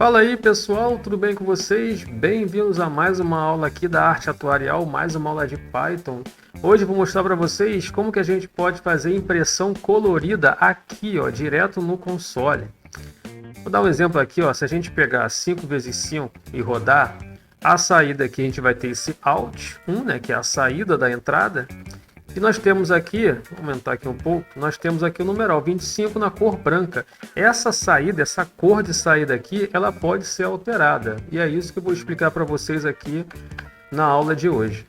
Fala aí pessoal, tudo bem com vocês? Bem-vindos a mais uma aula aqui da arte atuarial, mais uma aula de Python. Hoje eu vou mostrar para vocês como que a gente pode fazer impressão colorida aqui, ó, direto no console. Vou dar um exemplo aqui, ó, se a gente pegar 5 vezes 5 e rodar, a saída aqui a gente vai ter esse Alt 1, né, que é a saída da entrada. E nós temos aqui, vou aumentar aqui um pouco, nós temos aqui o numeral 25 na cor branca. Essa saída, essa cor de saída aqui, ela pode ser alterada. E é isso que eu vou explicar para vocês aqui na aula de hoje.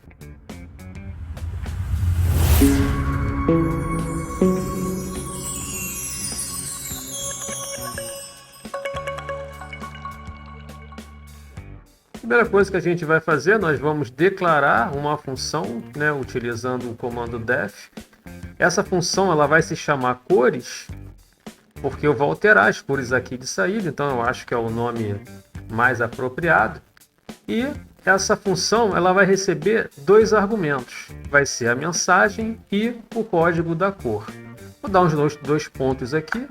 Primeira coisa que a gente vai fazer, nós vamos declarar uma função, né, utilizando o comando def. Essa função ela vai se chamar cores, porque eu vou alterar as cores aqui de saída, então eu acho que é o nome mais apropriado. E essa função ela vai receber dois argumentos, vai ser a mensagem e o código da cor. Vou dar uns dois pontos aqui,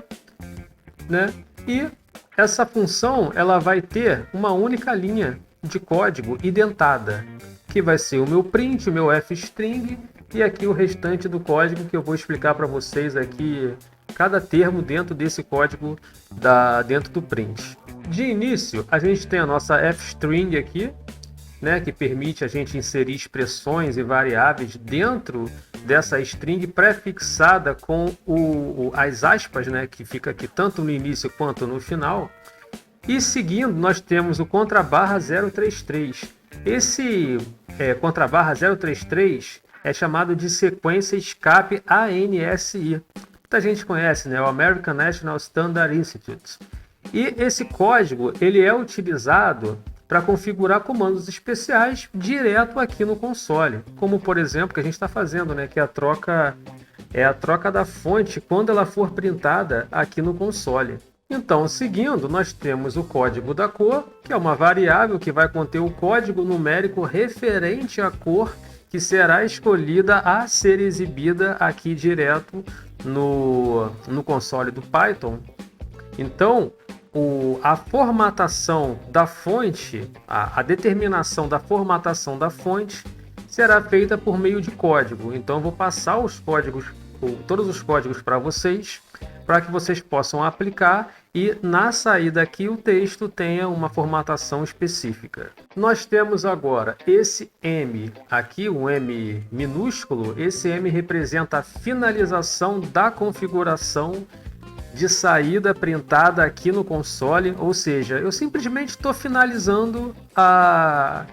né? E essa função ela vai ter uma única linha de código identada, que vai ser o meu print, o meu fstring e aqui o restante do código que eu vou explicar para vocês aqui, cada termo dentro desse código dentro do print. De início, a gente tem a nossa fstring aqui, né, que permite a gente inserir expressões e variáveis dentro dessa string pré-fixada com as aspas, né, que fica aqui tanto no início quanto no final. E seguindo, nós temos o contrabarra 033. Esse contrabarra 033 é chamado de sequência escape ANSI. Muita gente conhece, né? O American National Standard Institute. E esse código ele é utilizado para configurar comandos especiais direto aqui no console. Como, por exemplo, que a gente está fazendo, né? Que é a troca da fonte quando ela for printada aqui no console. Então, seguindo, nós temos o código da cor, que é uma variável que vai conter o código numérico referente à cor que será escolhida a ser exibida aqui direto no console do Python. Então, a formatação da fonte, a determinação da formatação da fonte será feita por meio de código. Então, eu vou passar todos os códigos para vocês, para que vocês possam aplicar e na saída aqui o texto tenha uma formatação específica. Nós temos agora esse M aqui, um M minúsculo. Esse M representa a finalização da configuração de saída printada aqui no console, ou seja, eu simplesmente estou finalizando a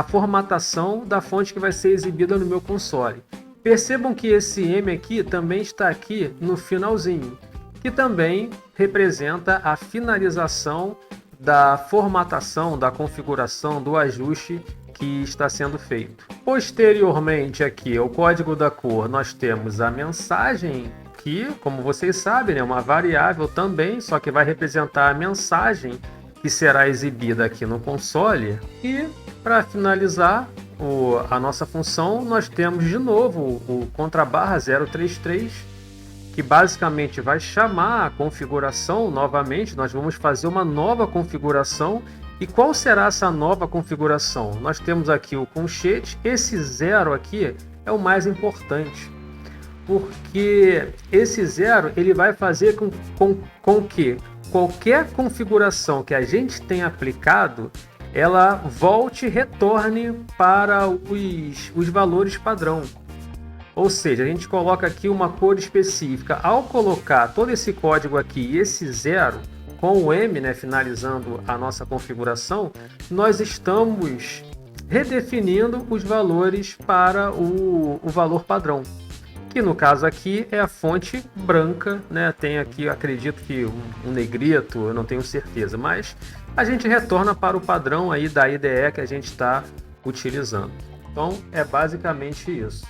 formatação da fonte que vai ser exibida no meu console. Percebam que esse M aqui também está aqui no finalzinho, que também representa a finalização da formatação, da configuração, do ajuste que está sendo feito. Posteriormente aqui ao código da cor nós temos a mensagem, que, como vocês sabem, é uma variável também, só que vai representar a mensagem que será exibida aqui no console. E para finalizar a nossa função, nós temos de novo o contrabarra 033, que basicamente vai chamar a configuração novamente. Nós vamos fazer uma nova configuração. E qual será essa nova configuração? Nós temos aqui o conchete. Esse 0 aqui é o mais importante, porque esse 0 ele vai fazer com que qualquer configuração que a gente tenha aplicado ela volte e retorne para os valores padrão. Ou seja, a gente coloca aqui uma cor específica. Ao colocar todo esse código aqui e esse 0 com o M, né, finalizando a nossa configuração, nós estamos redefinindo os valores para o valor padrão, que no caso aqui é a fonte branca, né? Tem aqui, acredito que um negrito, eu não tenho certeza, mas a gente retorna para o padrão aí da IDE que a gente está utilizando. Então é basicamente isso.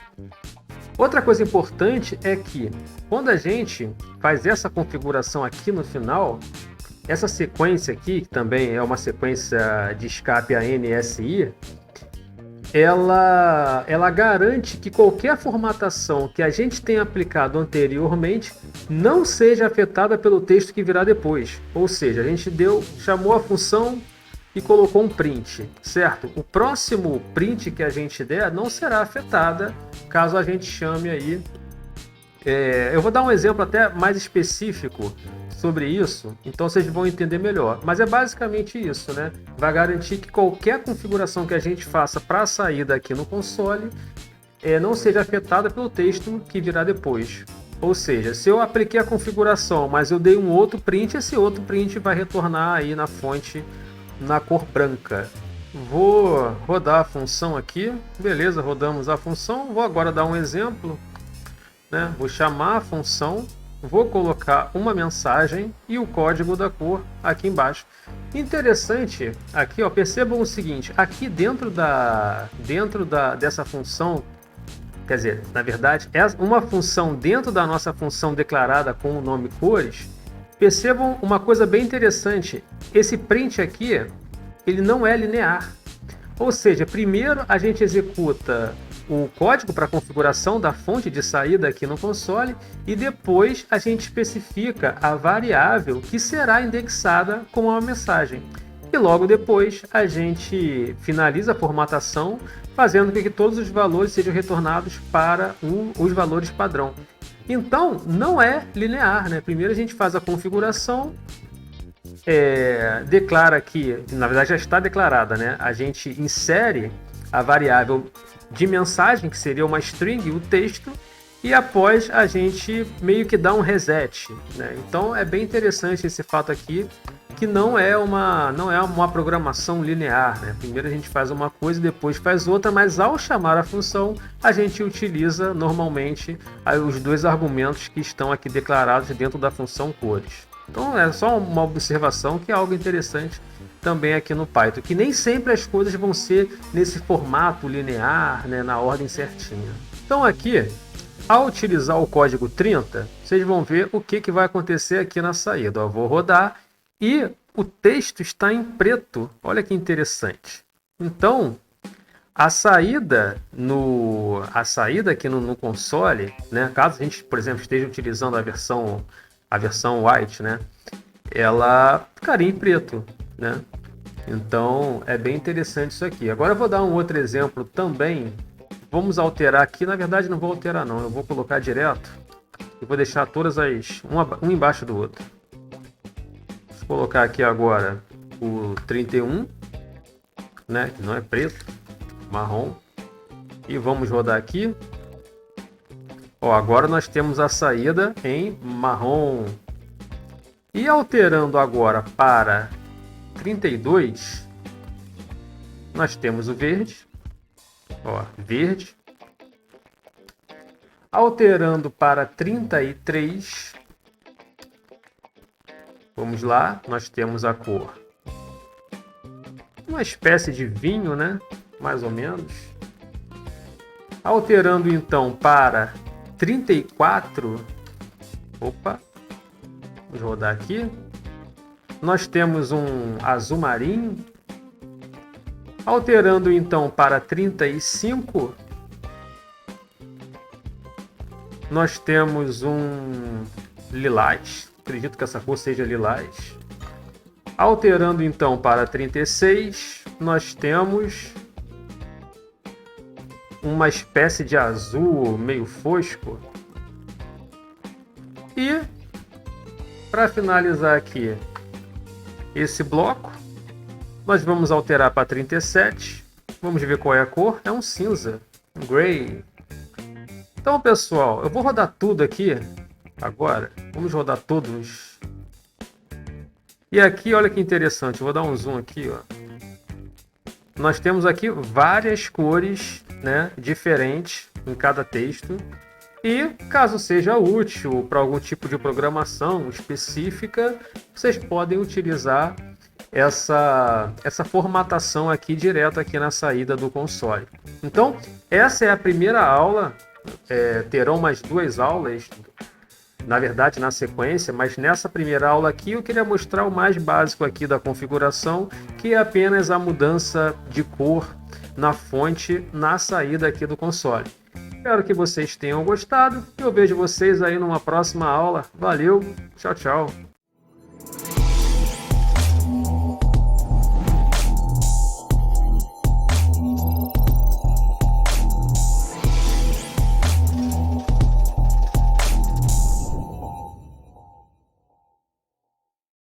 Outra coisa importante é que quando a gente faz essa configuração aqui no final, essa sequência aqui, que também é uma sequência de escape ANSI, ela garante que qualquer formatação que a gente tenha aplicado anteriormente não seja afetada pelo texto que virá depois. Ou seja, a gente chamou a função e colocou um print, certo? O próximo print que a gente der não será afetada caso a gente chame aí. Eu vou dar um exemplo até mais específico sobre isso, então vocês vão entender melhor. Mas é basicamente isso, né? Vai garantir que qualquer configuração que a gente faça para a saída aqui no console não seja afetada pelo texto que virá depois. Ou seja, se eu apliquei a configuração, mas eu dei um outro print, esse outro print vai retornar aí na fonte na cor branca. Vou rodar a função aqui. Beleza, rodamos a função. Vou agora dar um exemplo, né? Vou chamar a função, vou colocar uma mensagem e o código da cor aqui embaixo. Interessante, aqui ó, percebam o seguinte, aqui dentro dessa função, quer dizer, na verdade, é uma função dentro da nossa função declarada com o nome cores. Percebam uma coisa bem interessante, esse print aqui, ele não é linear. Ou seja, primeiro a gente executa o código para configuração da fonte de saída aqui no console e depois a gente especifica a variável que será indexada com uma mensagem. E logo depois a gente finaliza a formatação fazendo com que todos os valores sejam retornados para os valores padrão. Então não é linear, né? Primeiro a gente faz a configuração, declara aqui, na verdade já está declarada, né? A gente insere a variável de mensagem, que seria uma string, o texto, e após a gente meio que dá um reset, né? Então é bem interessante esse fato aqui, que não é uma programação linear, né? Primeiro a gente faz uma coisa e depois faz outra, mas ao chamar a função a gente utiliza normalmente os dois argumentos que estão aqui declarados dentro da função cores. Então é só uma observação que é algo interessante também aqui no Python, que nem sempre as coisas vão ser nesse formato linear, né, na ordem certinha. Então aqui, ao utilizar o código 30, vocês vão ver o que vai acontecer aqui na saída. Eu vou rodar e o texto está em preto. Olha que interessante. Então, a saída aqui no console, né, caso a gente, por exemplo, esteja utilizando a versão white, né, ela ficaria em preto, né? Então é bem interessante isso aqui. Agora eu vou dar um outro exemplo também. Vamos alterar aqui, na verdade não vou alterar não, eu vou colocar direto e vou deixar todas um embaixo do outro. Vou colocar aqui agora o 31, né, que não é preto, marrom, e vamos rodar aqui. Ó, agora nós temos a saída em marrom. E alterando agora para 32, nós temos o verde. Ó, verde. Alterando para 33, vamos lá, nós temos a cor, uma espécie de vinho, né? Mais ou menos. Alterando então para 34, opa, vamos rodar aqui. Nós temos um azul marinho. Alterando então para 35, nós temos um lilás. Acredito que essa cor seja lilás. Alterando então para 36, nós temos uma espécie de azul meio fosco. E para finalizar aqui esse bloco, nós vamos alterar para 37. Vamos ver qual é a cor. É um cinza, um gray. Então, pessoal, eu vou rodar tudo aqui agora. Vamos rodar todos. E aqui, olha que interessante. Eu vou dar um zoom aqui, ó. Nós temos aqui várias cores, né, diferentes em cada texto. E caso seja útil para algum tipo de programação específica, vocês podem utilizar essa formatação aqui direto aqui na saída do console. Então, essa é a primeira aula. Terão mais 2 aulas, na verdade, na sequência, mas nessa primeira aula aqui eu queria mostrar o mais básico aqui da configuração, que é apenas a mudança de cor na fonte, na saída aqui do console. Espero que vocês tenham gostado e eu vejo vocês aí numa próxima aula. Valeu, tchau, tchau!